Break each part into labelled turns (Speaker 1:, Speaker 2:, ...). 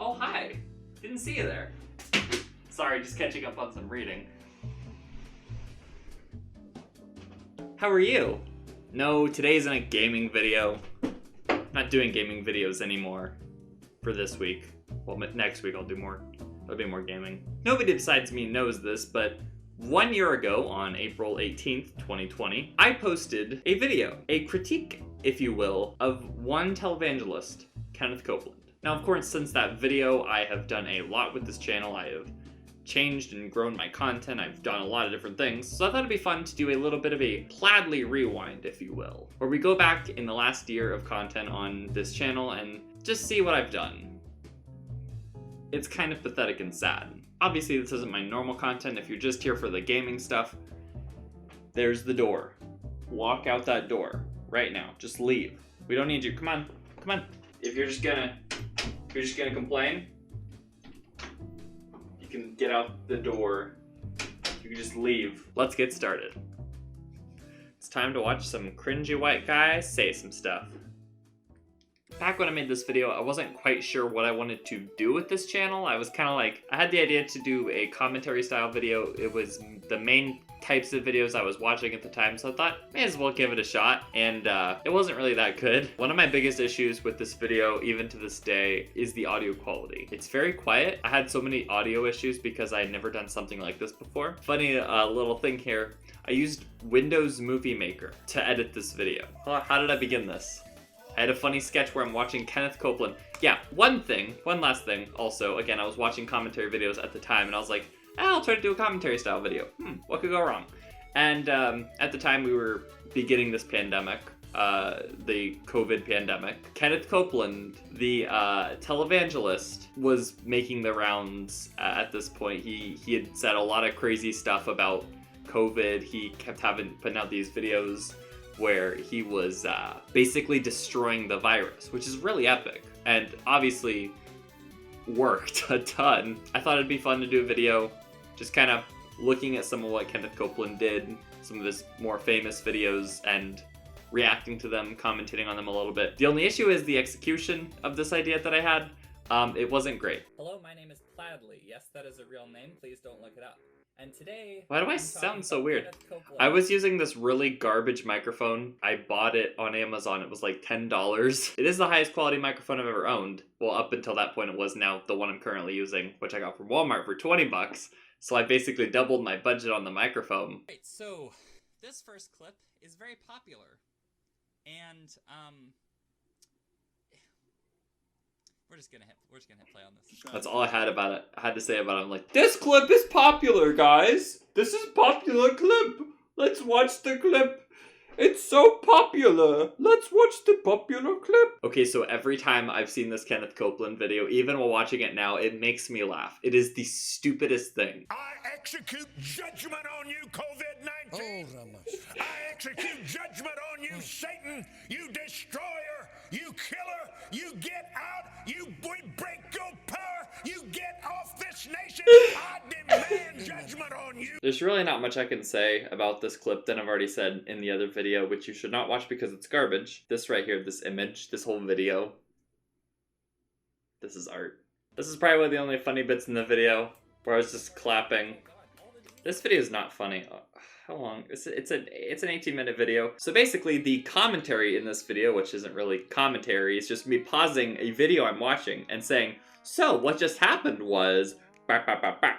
Speaker 1: Oh, hi. Didn't see you there. Sorry, just catching up on some reading. How are you? No, today isn't a gaming video. I'm not doing gaming videos anymore for this week. Well, next week I'll be more gaming. Nobody besides me knows this, but 1 year ago on April 18th, 2020, I posted a video, a critique, if you will, of one televangelist, Kenneth Copeland. Now, of course, since that video, I have done a lot with this channel. I have changed and grown my content. I've done a lot of different things. So I thought it'd be fun to do a little bit of a Plaidly rewind, if you will, where we go back in the last year of content on this channel and just see what I've done. It's kind of pathetic and sad. Obviously, this isn't my normal content. If you're just here for the gaming stuff, there's the door. Walk out that door right now. Just leave. We don't need you. Come on. Come on. If you're just gonna complain, you can get out the door. You can just leave. Let's get started. It's time to watch some cringy white guy say some stuff. Back when I made this video, I wasn't quite sure what I wanted to do with this channel. I was kind of like, I had the idea to do a commentary style video. It was the main types of videos I was watching at the time, so I thought, may as well give it a shot, and it wasn't really that good. One of my biggest issues with this video, even to this day, is the audio quality. It's very quiet. I had so many audio issues because I had never done something like this before. Funny little thing here, I used Windows Movie Maker to edit this video. How did I begin this? I had a funny sketch where I'm watching Kenneth Copeland. Yeah, one last thing also, again, I was watching commentary videos at the time and I was like, I'll try to do a commentary style video. What could go wrong? And at the time we were beginning this pandemic, the COVID pandemic. Kenneth Copeland, the televangelist, was making the rounds at this point. He had said a lot of crazy stuff about COVID. He kept putting out these videos where he was basically destroying the virus, which is really epic and obviously worked a ton. I thought it'd be fun to do a video just kind of looking at some of what Kenneth Copeland did, some of his more famous videos, and reacting to them, commentating on them a little bit. The only issue is the execution of this idea that I had. It wasn't great.
Speaker 2: Hello, my name is Plaidly. Yes, that is a real name. Please don't look it up. And today,
Speaker 1: why do I sound so weird? I was using this really garbage microphone. I bought it on Amazon. It was like $10. It is the highest quality microphone I've ever owned. Well, up until that point it was. Now the one I'm currently using, which I got from Walmart for 20 bucks. So I basically doubled my budget on the microphone.
Speaker 2: Right, so this first clip is very popular. And we're just gonna hit play on this.
Speaker 1: That's all I had about it. I had to say about it. I'm like, this clip is popular, guys. This is popular clip. Let's watch the clip. It's so popular. Let's watch the popular clip. Okay, so every time I've seen this Kenneth Copeland video, even while watching it now, it makes me laugh. It is the stupidest thing.
Speaker 3: I execute judgment on you, COVID-19. I execute judgment on you, Satan. You destroyer. You killer. You get out. You break your power. You get off this nation. I demand judgment on you.
Speaker 1: There's really not much I can say about this clip that I've already said in the other video, which you should not watch because it's garbage. This right here, this image, this whole video. This is art. This is probably one of the only funny bits in the video where I was just clapping. This video is not funny. How long? It's an 18-minute video. So basically the commentary in this video, which isn't really commentary, it's just me pausing a video I'm watching and saying, so what just happened was...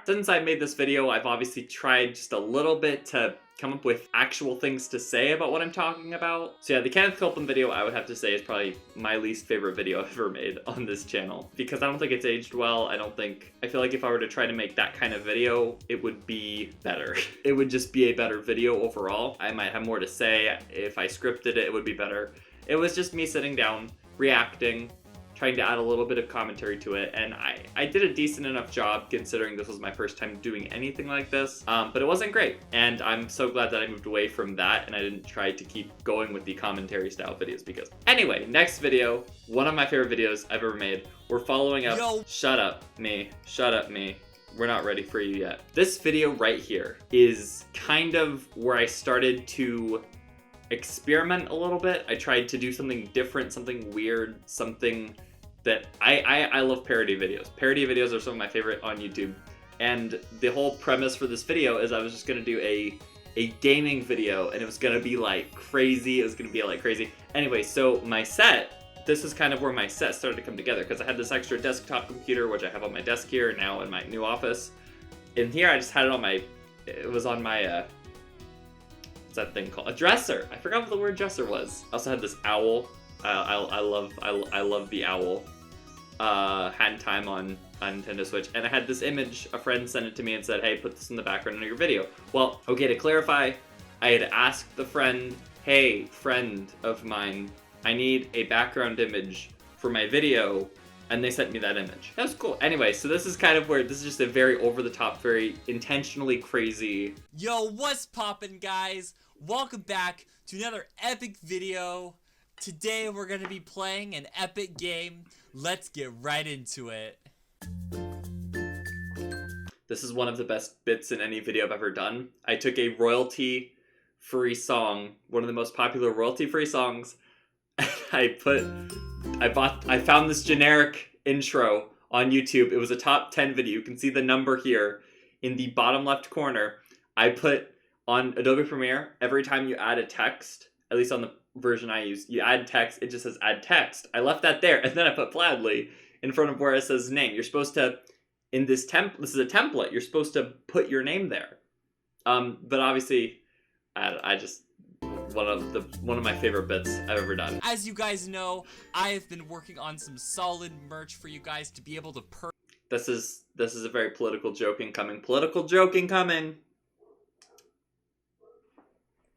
Speaker 1: Since I made this video, I've obviously tried just a little bit to come up with actual things to say about what I'm talking about. So yeah, the Kenneth Copeland video, I would have to say, is probably my least favorite video I've ever made on this channel. Because I don't think it's aged well. I feel like if I were to try to make that kind of video, it would be better. It would just be a better video overall. I might have more to say. If I scripted it, it would be better. It was just me sitting down, reacting, trying to add a little bit of commentary to it, and I did a decent enough job considering this was my first time doing anything like this, but it wasn't great, and I'm so glad that I moved away from that and I didn't try to keep going with the commentary style videos because... Anyway, next video, one of my favorite videos I've ever made. We're following up... Yo. Shut up, me. We're not ready for you yet. This video right here is kind of where I started to experiment a little bit. I tried to do something different, something weird, something that I love parody videos. Parody videos are some of my favorite on YouTube. And the whole premise for this video is I was just gonna do a gaming video, and it was gonna be like crazy. It was gonna be like crazy. Anyway, so my set, this is kind of where my set started to come together, because I had this extra desktop computer, which I have on my desk here now in my new office. In here, I just had it on my, it was on my, what's that thing called? A dresser. I forgot what the word dresser was. I also had this owl. I love the owl. Hand time on Nintendo Switch, and I had this image. A friend sent it to me and said, hey, put this in the background of your video. Well, okay, to clarify, I had asked the friend, hey, friend of mine, I need a background image for my video, and they sent me that image. That was cool. Anyway, so this is kind of where, this is just a very over-the-top, very intentionally crazy.
Speaker 2: Yo, what's poppin', guys? Welcome back to another epic video. Today we're gonna be playing an epic game. Let's get right into it.
Speaker 1: This is one of the best bits in any video I've ever done. I took a royalty-free song, one of the most popular royalty-free songs, and I found this generic intro on YouTube. It was a top 10 video. You can see the number here in the bottom left corner. I put on Adobe Premiere, every time you add a text, at least on the version I use, you add text, it just says add text. I left that there, and then I put Plaidly in front of where it says name. You're supposed to, in this this is a template, you're supposed to put your name there. But obviously, I just, one of my favorite bits I've ever done.
Speaker 2: As you guys know, I have been working on some solid merch for you guys to be able to
Speaker 1: This is a very political joke incoming. Political joke incoming.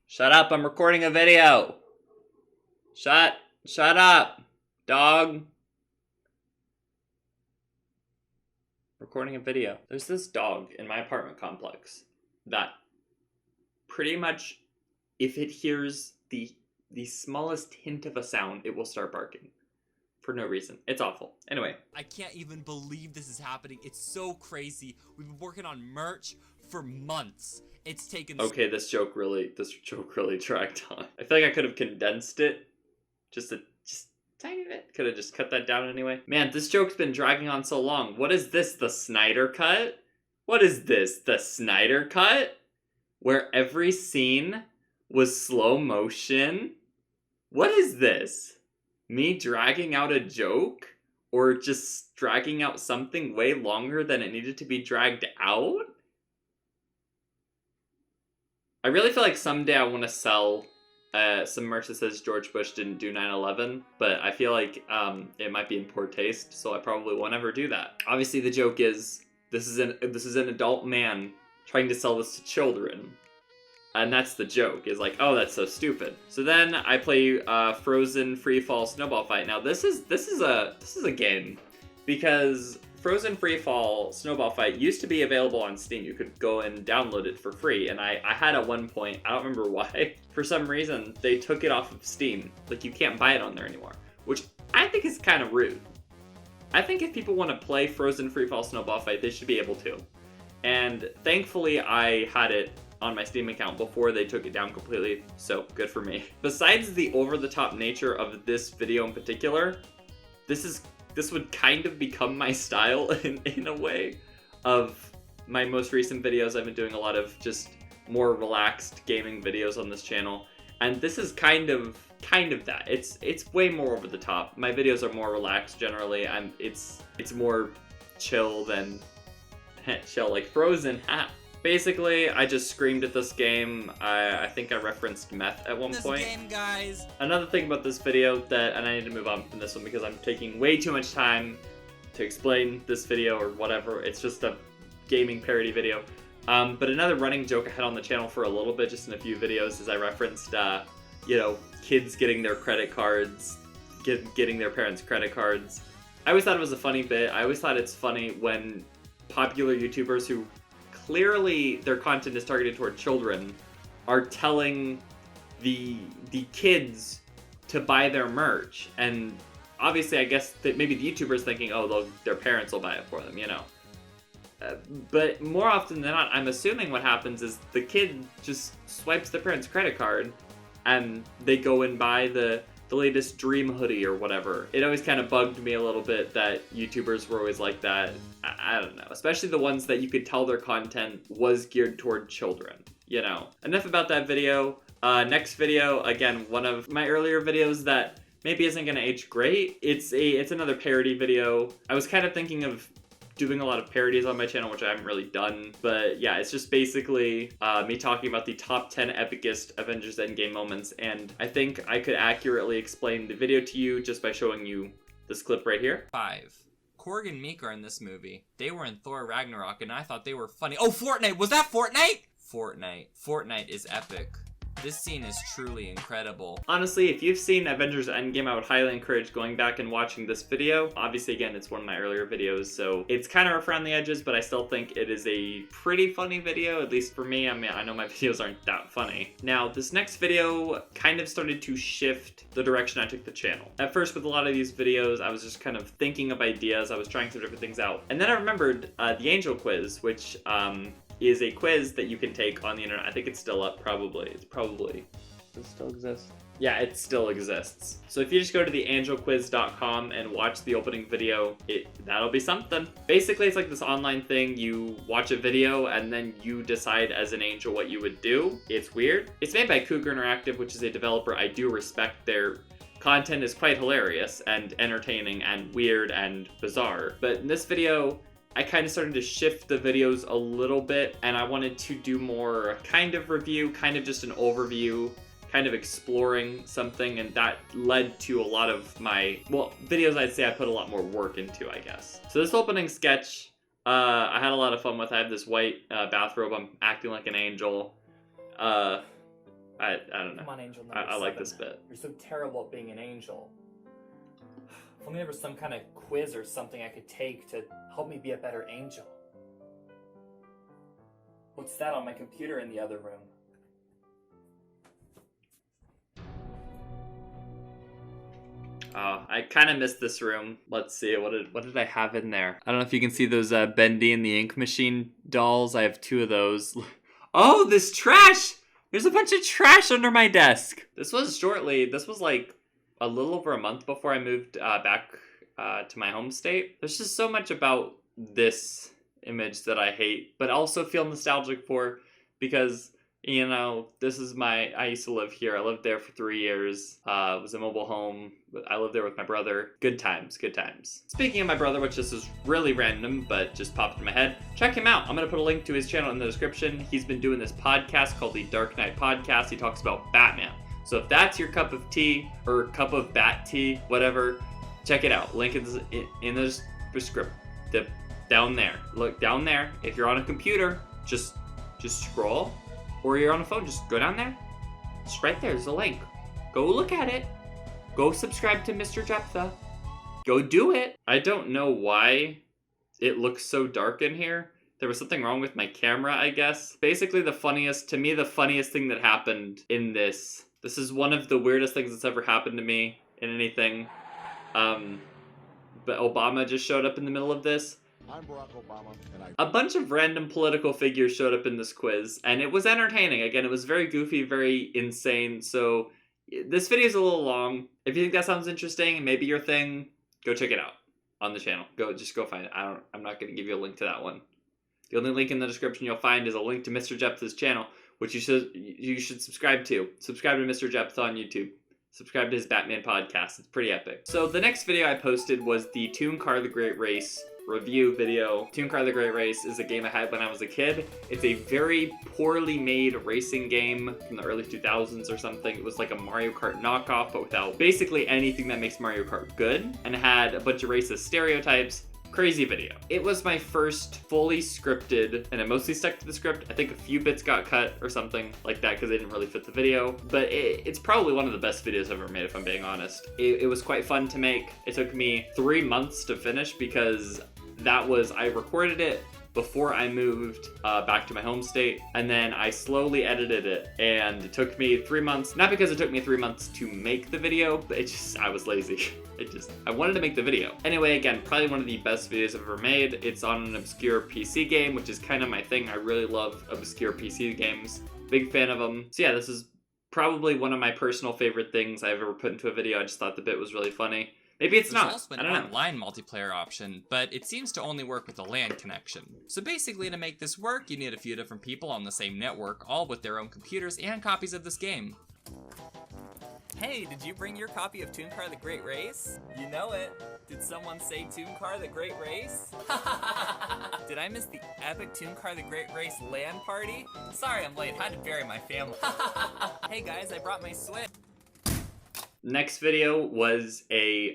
Speaker 1: Shut up, I'm recording a video. Shut up, dog. Recording a video. There's this dog in my apartment complex that pretty much, if it hears the smallest hint of a sound, it will start barking. For no reason. It's awful. Anyway.
Speaker 2: I can't even believe this is happening. It's so crazy. We've been working on merch for months. It's taken...
Speaker 1: Okay, this joke really dragged on. I feel like I could have condensed it just tiny bit. Could have just cut that down anyway. Man, this joke's been dragging on so long. What is this, the Snyder Cut? What is this, the Snyder Cut? Where every scene was slow motion? What is this? Me dragging out a joke? Or just dragging out something way longer than it needed to be dragged out? I really feel like someday I want to sell some merch that says George Bush didn't do 9/11, but I feel like it might be in poor taste, so I probably won't ever do that. Obviously, the joke is this is an adult man trying to sell this to children, and that's the joke. Is like, oh, that's so stupid. So then I play Frozen Free Fall Snowball Fight. Now this is a game, because Frozen Free Fall Snowball Fight used to be available on Steam. You could go and download it for free, and I had at one point, I don't remember why, for some reason, they took it off of Steam. Like, you can't buy it on there anymore, which I think is kind of rude. I think if people want to play Frozen Free Fall Snowball Fight, they should be able to. And thankfully, I had it on my Steam account before they took it down completely, so good for me. Besides the over-the-top nature of this video in particular, this would kind of become my style in a way of my most recent videos. I've been doing a lot of just more relaxed gaming videos on this channel, and this is kind of that. It's way more over the top. My videos are more relaxed generally. It's more chill than chill, like Frozen. Basically, I just screamed at this game. I think I referenced meth at one point.
Speaker 2: This game, guys.
Speaker 1: Another thing about this video and I need to move on from this one because I'm taking way too much time to explain this video or whatever. It's just a gaming parody video. But another running joke I had on the channel for a little bit, just in a few videos, is I referenced, kids getting their credit cards, getting their parents' credit cards. I always thought it was a funny bit. I always thought it's funny when popular YouTubers who clearly their content is targeted toward children are telling the kids to buy their merch. And obviously, I guess that maybe the YouTuber's thinking, oh, their parents will buy it for them, but more often than not, I'm assuming what happens is the kid just swipes their parents' credit card and they go and buy the the latest dream hoodie or whatever. It always kind of bugged me a little bit that YouTubers were always like that. I don't know, especially the ones that you could tell their content was geared toward children, you know. Enough about that video. Next video, again, one of my earlier videos that maybe isn't gonna age great. It's another parody video. I was kind of thinking of doing a lot of parodies on my channel, which I haven't really done. But yeah, it's just basically me talking about the top 10 epicest Avengers Endgame moments. And I think I could accurately explain the video to you just by showing you this clip right here.
Speaker 2: 5. Korg and Meek are in this movie. They were in Thor Ragnarok and I thought they were funny. Oh, Fortnite! Was that Fortnite? Fortnite is epic. This scene is truly incredible.
Speaker 1: Honestly, if you've seen Avengers Endgame, I would highly encourage going back and watching this video. Obviously, again, it's one of my earlier videos, so it's kind of rough around the edges, but I still think it is a pretty funny video, at least for me. I mean, I know my videos aren't that funny. Now, this next video kind of started to shift the direction I took the channel. At first, with a lot of these videos, I was just kind of thinking of ideas. I was trying some different things out. And then I remembered the Angel Quiz, which is a quiz that you can take on the internet. I think it's still up, probably. Does it still exist? Yeah, it still exists. So if you just go to theangelquiz.com and watch the opening video, that'll be something. Basically, it's like this online thing. You watch a video and then you decide as an angel what you would do. It's weird. It's made by Cougar Interactive, which is a developer I do respect. Their content is quite hilarious and entertaining and weird and bizarre. But in this video, I kind of started to shift the videos a little bit, and I wanted to do more kind of review, kind of just an overview, kind of exploring something, and that led to a lot of my, well, videos I'd say I put a lot more work into, I guess. So this opening sketch, I had a lot of fun with. I have this white bathrobe. I'm acting like an angel. I don't know.
Speaker 4: Come on, angel
Speaker 1: I like this bit.
Speaker 4: You're so terrible at being an angel. If only there was some kind of quiz or something I could take to help me be a better angel. What's that on my computer in the other room?
Speaker 1: I kind of missed this room. Let's see, what did I have in there? I don't know if you can see those Bendy and the Ink Machine dolls. I have 2 of those. Oh, this trash! There's a bunch of trash under my desk. This was like a little over a month before I moved back to my home state. There's just so much about this image that I hate, but also feel nostalgic for, because, you know, I used to live here. I lived there for 3 years. It was a mobile home. I lived there with my brother. Good times, good times. Speaking of my brother, which this is really random, but just popped in my head, check him out. I'm gonna put a link to his channel in the description. He's been doing this podcast called the Dark Knight Podcast. He talks about Batman. So if that's your cup of tea, or cup of bat tea, whatever, check it out. Link is in the description. Down there. Look down there. If you're on a computer, just scroll. Or you're on a phone, just go down there. It's right there. There's a link. Go look at it. Go subscribe to Mr. Jephthah. Go do it. I don't know why it looks so dark in here. There was something wrong with my camera, I guess. Basically, the funniest thing that happened in this is one of the weirdest things that's ever happened to me in anything. But Obama just showed up in the middle of this.
Speaker 3: I'm Barack Obama, and
Speaker 1: A bunch of random political figures showed up in this quiz, and it was entertaining. Again, it was very goofy, very insane, so this video is a little long. If you think that sounds interesting and maybe your thing, go check it out on the channel. Just go find it. I'm not going to give you a link to that one. The only link in the description you'll find is a link to Mr. Jephthah's channel, which you should subscribe to. Subscribe to Mr. Jephthah on YouTube. Subscribe to his Batman podcast. It's pretty epic. So the next video I posted was the Toon Car the Great Race review video. Toon Car the Great Race is a game I had when I was a kid. It's a very poorly made racing game from the early 2000s or something. It was like a Mario Kart knockoff, but without basically anything that makes Mario Kart good, and it had a bunch of racist stereotypes. Crazy video. It was my first fully scripted, and I mostly stuck to the script. I think a few bits got cut or something like that because they didn't really fit the video, but it's probably one of the best videos I've ever made, if I'm being honest. It was quite fun to make. It took me 3 months to finish because I recorded it before I moved back to my home state, and then I slowly edited it, and it took me 3 months, not because it took me 3 months to make the video, but I was lazy. I wanted to make the video. Anyway, again, probably one of the best videos I've ever made. It's on an obscure PC game, which is kind of my thing. I really love obscure PC games. Big fan of them. So yeah, this is probably one of my personal favorite things I've ever put into a video. I just thought the bit was really funny. Maybe it's
Speaker 2: There's
Speaker 1: not.
Speaker 2: also
Speaker 1: I
Speaker 2: an
Speaker 1: don't know.
Speaker 2: online multiplayer option, but it seems to only work with a LAN connection. So basically, to make this work, you need a few different people on the same network, all with their own computers and copies of this game.
Speaker 5: Hey, did you bring your copy of Tooncar the Great Race? You know it. Did someone say Tooncar the Great Race? Did I miss the epic Tooncar the Great Race LAN party? Sorry I'm late, had to bury my family. Hey guys, I brought my Switch.
Speaker 1: Next video was a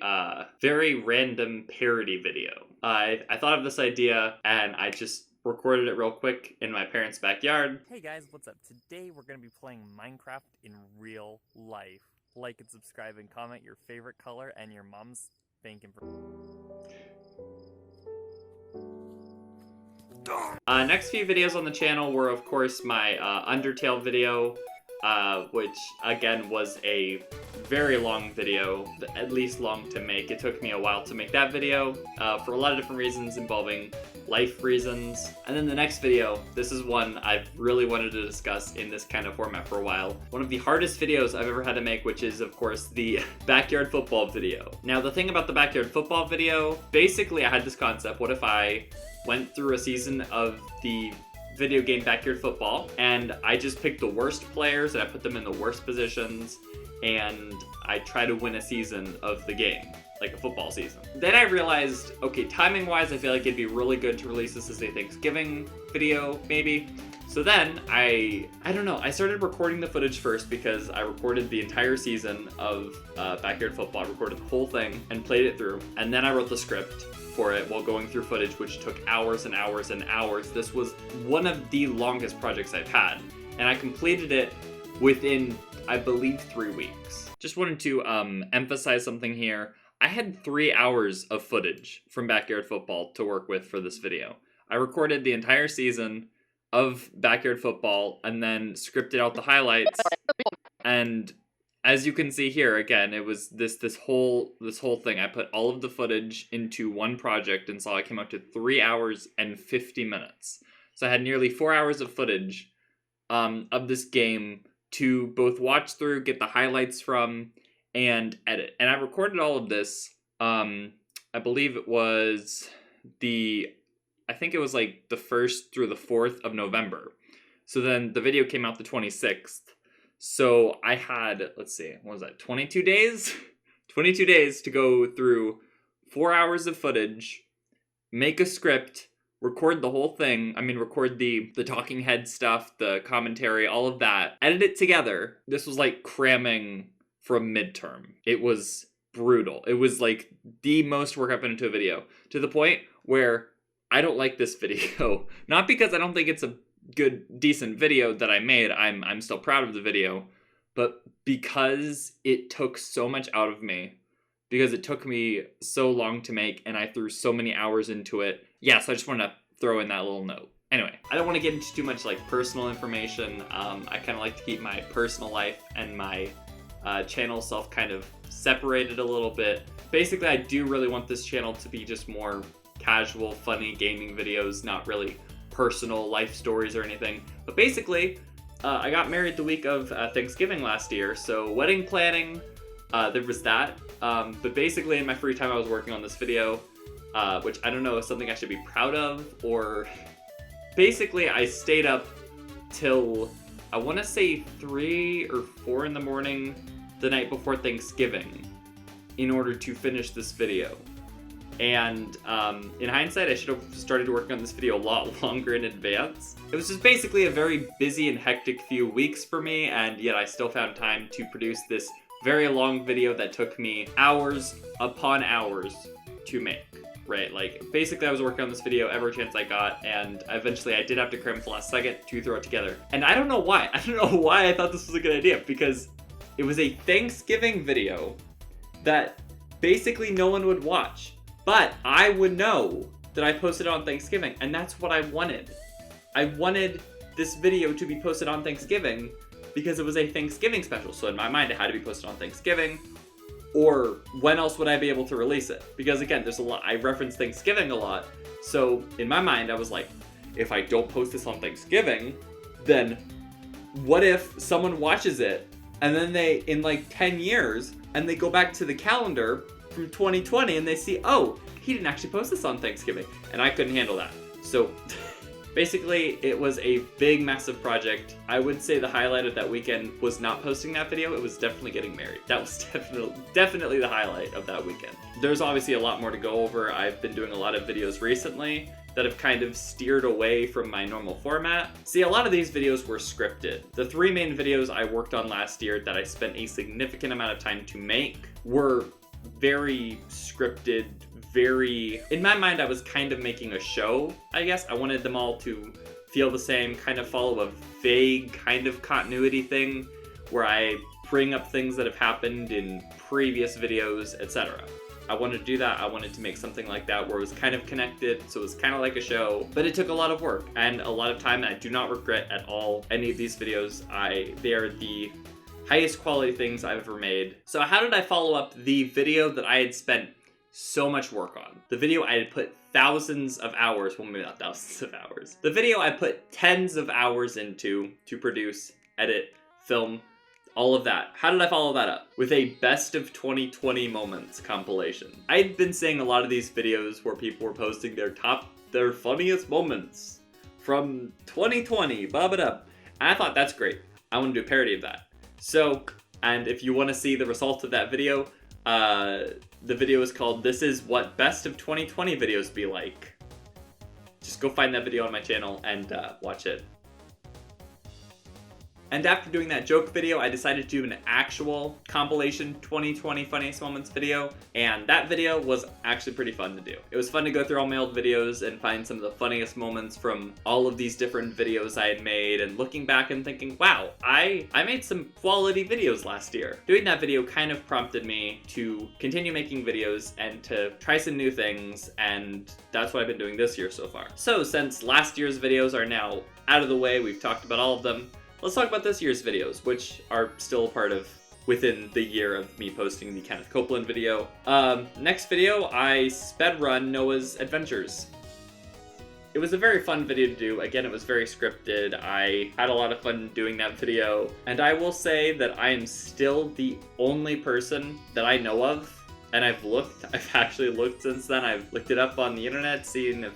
Speaker 1: very random parody video. I thought of this idea and I just recorded it real quick in my parents' backyard.
Speaker 4: Hey guys, what's up? Today we're going to be playing Minecraft in real life. Like and subscribe and comment your favorite color and your mom's bank information.
Speaker 1: Next few videos on the channel were, of course, my Undertale video, which, again, was a very long video, at least long to make. It took me a while to make that video, for a lot of different reasons involving life reasons. And then the next video, this is one I've really wanted to discuss in this kind of format for a while. One of the hardest videos I've ever had to make, which is, of course, the backyard football video. Now, the thing about the backyard football video, basically I had this concept, what if I went through a season of the video game Backyard Football, and I just picked the worst players and I put them in the worst positions, and I try to win a season of the game, like a football season. Then I realized, okay, timing wise, I feel like it'd be really good to release this as a Thanksgiving video, maybe. So then I don't know, I started recording the footage first because I recorded the entire season of Backyard Football. I recorded the whole thing and played it through, and then I wrote the script for it while going through footage, which took hours and hours and hours. This was one of the longest projects I've had, and I completed it within, I believe, 3 weeks. Just wanted to emphasize something here. I had 3 hours of footage from Backyard Football to work with for this video. I recorded the entire season of Backyard Football and then scripted out the highlights, and as you can see here, again, it was this whole thing. I put all of the footage into one project, and so I came up to 3 hours and 50 minutes. So I had nearly 4 hours of footage of this game to both watch through, get the highlights from, and edit. And I recorded all of this, I believe it was I think it was like the 1st through the 4th of November. So then the video came out the 26th. So I had, let's see, what was that, 22 days? 22 days to go through 4 hours of footage, make a script, record the whole thing. I mean, record the talking head stuff, the commentary, all of that, edit it together. This was like cramming for a midterm. It was brutal. It was like the most work I put into a video, to the point where I don't like this video. Not because I don't think it's a good, decent video that I made. I'm still proud of the video, but because it took so much out of me, because it took me so long to make and I threw so many hours into it. Yeah, so I just want to throw in that little note. Anyway, I don't want to get into too much like personal information. I kind of like to keep my personal life and my channel self kind of separated a little bit. Basically, I do really want this channel to be just more casual, funny gaming videos, not really personal life stories or anything. But basically, I got married the week of Thanksgiving last year, so wedding planning, there was that. But basically, in my free time, I was working on this video, which I don't know is something I should be proud of, or basically, I stayed up till, I want to say 3 or 4 in the morning the night before Thanksgiving in order to finish this video. And in hindsight, I should have started working on this video a lot longer in advance. It was just basically a very busy and hectic few weeks for me, and yet I still found time to produce this very long video that took me hours upon hours to make, right? Like, basically I was working on this video every chance I got, and eventually I did have to cram at the last second to throw it together. And I don't know why. I don't know why I thought this was a good idea, because it was a Thanksgiving video that basically no one would watch. But I would know that I posted it on Thanksgiving, and that's what I wanted. I wanted this video to be posted on Thanksgiving because it was a Thanksgiving special. So in my mind, it had to be posted on Thanksgiving, or when else would I be able to release it? Because again, there's a lot, I reference Thanksgiving a lot. So in my mind, I was like, if I don't post this on Thanksgiving, then what if someone watches it and then they, in like 10 years, and they go back to the calendar from 2020 and they see, oh, he didn't actually post this on Thanksgiving, and I couldn't handle that. So basically, it was a big, massive project. I would say the highlight of that weekend was not posting that video. It was definitely getting married. That was definitely the highlight of that weekend. There's obviously a lot more to go over. I've been doing a lot of videos recently that have kind of steered away from my normal format. See, a lot of these videos were scripted. The 3 main videos I worked on last year that I spent a significant amount of time to make were very scripted, in my mind, I was kind of making a show, I guess. I wanted them all to feel the same, kind of follow a vague kind of continuity thing where I bring up things that have happened in previous videos, etc. I wanted to do that. I wanted to make something like that where it was kind of connected, so it was kind of like a show, but it took a lot of work and a lot of time, and I do not regret at all any of these videos. They are the highest quality things I've ever made. So how did I follow up the video that I had spent so much work on? The video I had put thousands of hours, well, maybe not thousands of hours. The video I put tens of hours into to produce, edit, film, all of that. How did I follow that up? With a best of 2020 moments compilation. I'd been seeing a lot of these videos where people were posting their funniest moments from 2020, bob it up. And I thought, that's great. I want to do a parody of that. So, and if you want to see the results of that video, the video is called "This is what best of 2020 videos be like." Just go find that video on my channel and watch it. And after doing that joke video, I decided to do an actual compilation 2020 funniest moments video, and that video was actually pretty fun to do. It was fun to go through all my old videos and find some of the funniest moments from all of these different videos I had made, and looking back and thinking, wow, I made some quality videos last year. Doing that video kind of prompted me to continue making videos and to try some new things, and that's what I've been doing this year so far. So since last year's videos are now out of the way, we've talked about all of them, let's talk about this year's videos, which are still a part of within the year of me posting the Kenneth Copeland video. Next video, I sped run Noah's Adventures. It was a very fun video to do. Again, it was very scripted. I had a lot of fun doing that video. And I will say that I am still the only person that I know of, and I've actually looked since then. I've looked it up on the internet, seeing if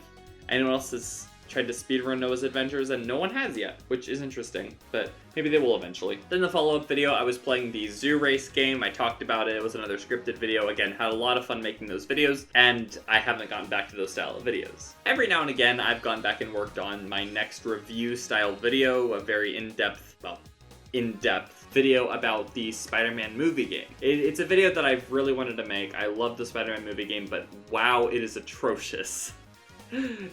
Speaker 1: anyone else has tried to speedrun Noah's Adventures, and no one has yet, which is interesting, but maybe they will eventually. Then the follow-up video, I was playing the zoo race game. I talked about it. It was another scripted video. Again, had a lot of fun making those videos, and I haven't gotten back to those style of videos. Every now and again, I've gone back and worked on my next review style video, a very in-depth video about the Spider-Man movie game. It's a video that I've really wanted to make. I love the Spider-Man movie game, but wow, it is atrocious.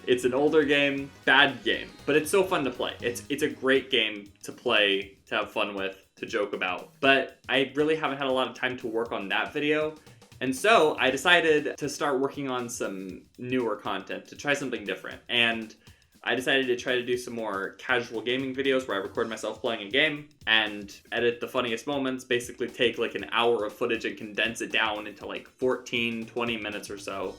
Speaker 1: It's an older game, bad game, but it's so fun to play. It's a great game to play, to have fun with, to joke about. But I really haven't had a lot of time to work on that video, and so I decided to start working on some newer content, to try something different. And I decided to try to do some more casual gaming videos where I record myself playing a game and edit the funniest moments, basically take like an hour of footage and condense it down into like 14, 20 minutes or so.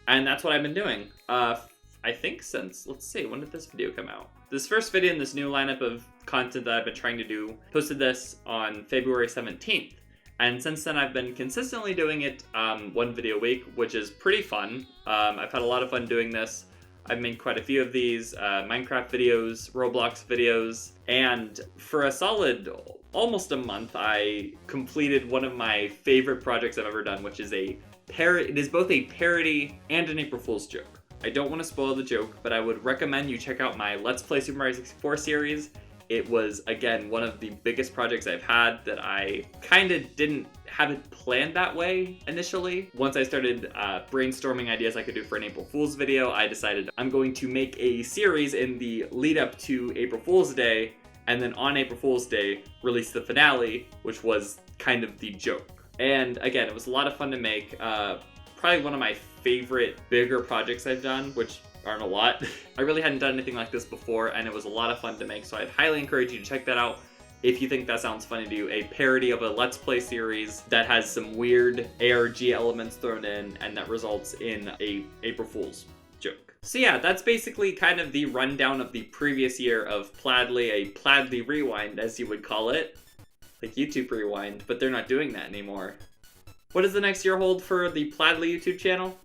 Speaker 1: And that's what I've been doing, I think since, let's see, when did this video come out? This first video in this new lineup of content that I've been trying to do, posted this on February 17th. And since then I've been consistently doing it 1 video a week, which is pretty fun. I've had a lot of fun doing this. I've made quite a few of these, Minecraft videos, Roblox videos, and for a solid almost a month, I completed one of my favorite projects I've ever done, which is it is both a parody and an April Fool's joke. I don't want to spoil the joke, but I would recommend you check out my Let's Play Super Mario 64 series. It was, again, one of the biggest projects I've had that I kind of didn't have it planned that way initially. Once I started brainstorming ideas I could do for an April Fool's video, I decided I'm going to make a series in the lead up to April Fool's Day, and then on April Fool's Day, release the finale, which was kind of the joke. And again, it was a lot of fun to make. Probably one of my favorite bigger projects I've done, which aren't a lot. I really hadn't done anything like this before, and it was a lot of fun to make, so I'd highly encourage you to check that out if you think that sounds funny to you. A parody of a Let's Play series that has some weird ARG elements thrown in, and that results in a April Fool's joke. So yeah, that's basically kind of the rundown of the previous year of Plaidly, a Plaidly rewind, as you would call it. like YouTube Rewind, but they're not doing that anymore. What does the next year hold for the Plaidly YouTube channel?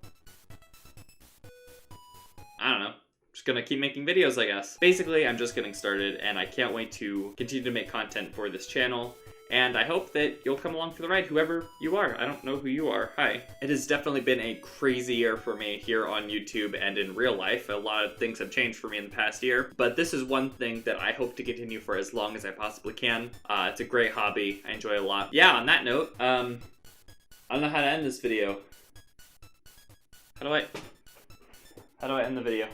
Speaker 1: I don't know. Just gonna keep making videos, I guess. Basically, I'm just getting started, and I can't wait to continue to make content for this channel. And I hope that you'll come along for the ride, whoever you are. I don't know who you are. Hi. It has definitely been a crazy year for me here on YouTube and in real life. A lot of things have changed for me in the past year, but this is one thing that I hope to continue for as long as I possibly can. It's a great hobby. I enjoy it a lot. Yeah, on that note, I don't know how to end this video. How do I end the video?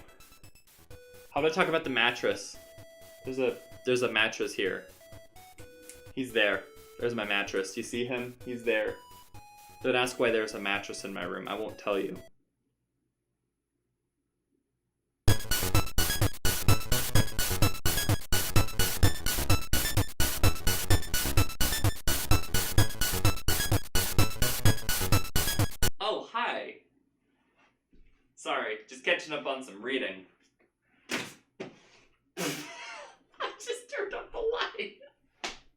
Speaker 1: How do I talk about the mattress? There's a mattress here. He's there. There's my mattress. You see him? He's there. Don't ask why there's a mattress in my room. I won't tell you. Oh, hi. Sorry, just catching up on some reading.